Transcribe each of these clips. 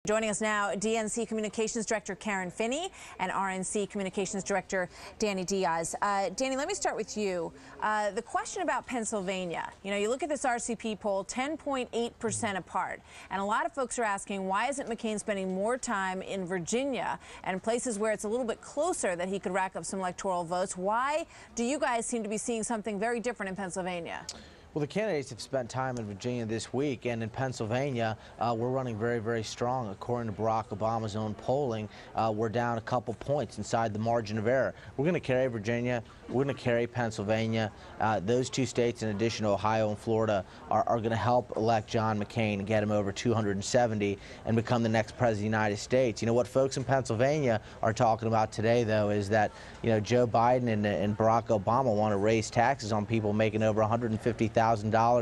Joining us now, DNC Communications Director Karen Finney and RNC Communications Director Danny Diaz. Danny, let me start with you. The question about Pennsylvania. You know, you look at this RCP poll, 10.8% apart. And a lot of folks are asking, why isn't McCain spending more time in Virginia and places where it's a little bit closer that he could rack up some electoral votes? Why do you guys seem to be seeing something very different in Pennsylvania? Well, the candidates have spent time in Virginia this week, and in Pennsylvania, we're running very, very strong. According to Barack Obama's own polling, we're down a couple points inside the margin of error. We're going to carry Virginia. We're going to carry Pennsylvania. Those two states, in addition to Ohio and Florida, are going to help elect John McCain and get him over 270 and become the next president of the United States. You know, what folks in Pennsylvania are talking about today, though, is that, you know, Joe Biden and Barack Obama want to raise taxes on people making over $150,000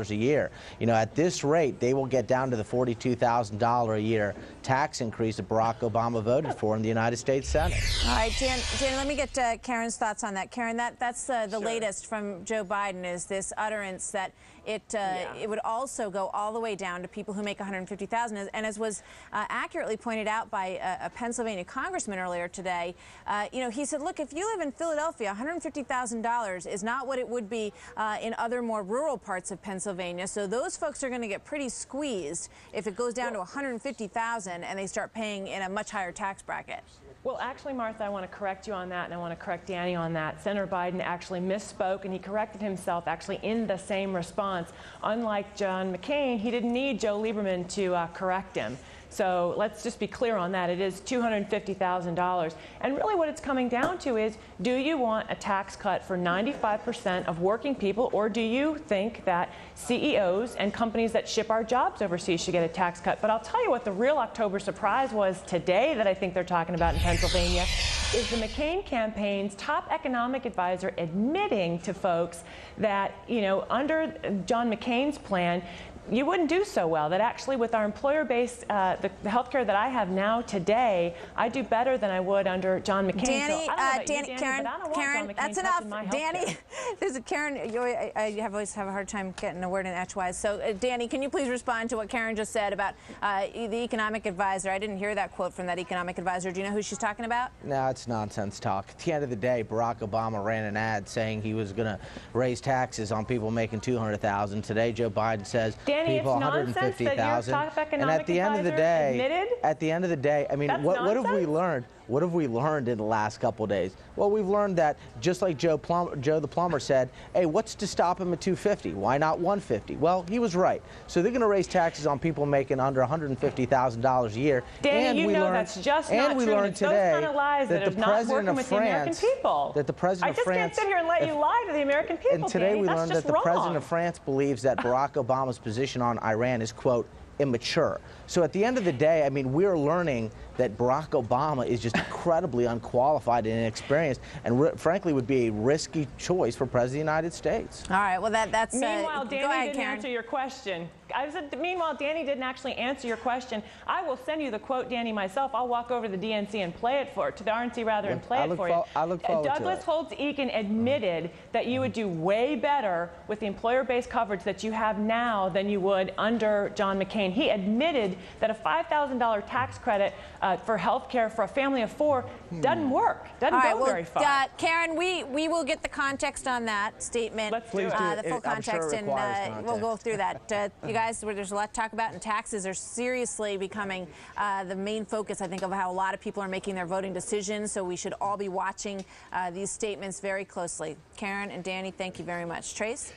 a year. You know, at this rate, they will get down to the $42,000 a year tax increase that Barack Obama voted for in the United States Senate. All right, Jan, let me get Karen's thoughts on that. Karen, that's the Sure. latest from Joe Biden, is this utterance that it would also go all the way down to people who make $150,000. And as was accurately pointed out by a Pennsylvania congressman earlier today, you know, he said, look, if you live in Philadelphia, $150,000 is not what it would be in other more rural parts of Pennsylvania. So those folks are going to get pretty squeezed if it goes down to $150,000 and they start paying in a much higher tax bracket. Well, actually, Martha, I want to correct you on that, and I want to correct Danny on that. Senator Biden actually misspoke, and he corrected himself actually in the same response. Unlike John McCain, he didn't need Joe Lieberman to correct him. So let's just be clear on that. It is $250,000. And really what it's coming down to is, do you want a tax cut for 95% of working people, or do you think that CEOs and companies that ship our jobs overseas should get a tax cut? But I'll tell you what the real October surprise was today that I think they're talking about in Pennsylvania is the McCain campaign's top economic advisor admitting to folks that, you know, under John McCain's plan, you wouldn't do so well. That actually, with our employer-based, the health care that I have now today, I do better than I would under John McCain. Danny, so I don't know Danny, you, Danny, Karen, but I don't want Karen, John McCain that's enough. touching my health Danny, care. there's a Karen. I always have a hard time getting a word in edgewise. So, Danny, can you please respond to what Karen just said about the economic advisor? I didn't hear that quote from that economic advisor. Do you know who she's talking about? No, it's nonsense talk. At the end of the day, Barack Obama ran an ad saying he was going to raise taxes on people making $200,000. Today, Joe Biden says Danny, people it's nonsense that your top economic and at the end of the day, I mean, what have we learned? What have we learned in the last couple of days? Well, we've learned that, just like Joe the plumber said, hey, what's to stop him at 250? Why not 150? Well, he was right. So they're going to raise taxes on people making under $150,000 a year. Danny, and you we know learned, that's just and not we true. learned It's today those kind of lies that the president of France, that the president of France, I just can't sit here and let you lie to the American people. And today Danny. we That's learned just that the wrong. president of France believes that Barack Obama's position on Iran is, quote, immature. So at the end of the day, I mean, we're learning that Barack Obama is just incredibly unqualified and inexperienced, and frankly would be a risky choice for President of the United States. All right, well, that's... Meanwhile, go Danny ahead, didn't Karen. answer your question. I said, meanwhile, Danny didn't actually answer your question. I will send you the quote, Danny, myself. I'll walk over to the DNC and play it to the RNC rather, and play it for you. I look forward Douglas to it. Holtz-Eakin admitted that you would do way better with the employer-based coverage that you have now than you would under John McCain. He admitted that a $5,000 tax credit for health care for a family of 4 doesn't work, doesn't go very far. Karen, we will get the context on that statement, Let's do it. the full context, and we'll go through that. You guys, there's a lot to talk about, and taxes are seriously becoming the main focus, I think, of how a lot of people are making their voting decisions, so we should all be watching these statements very closely. Karen and Danny, thank you very much. Trace?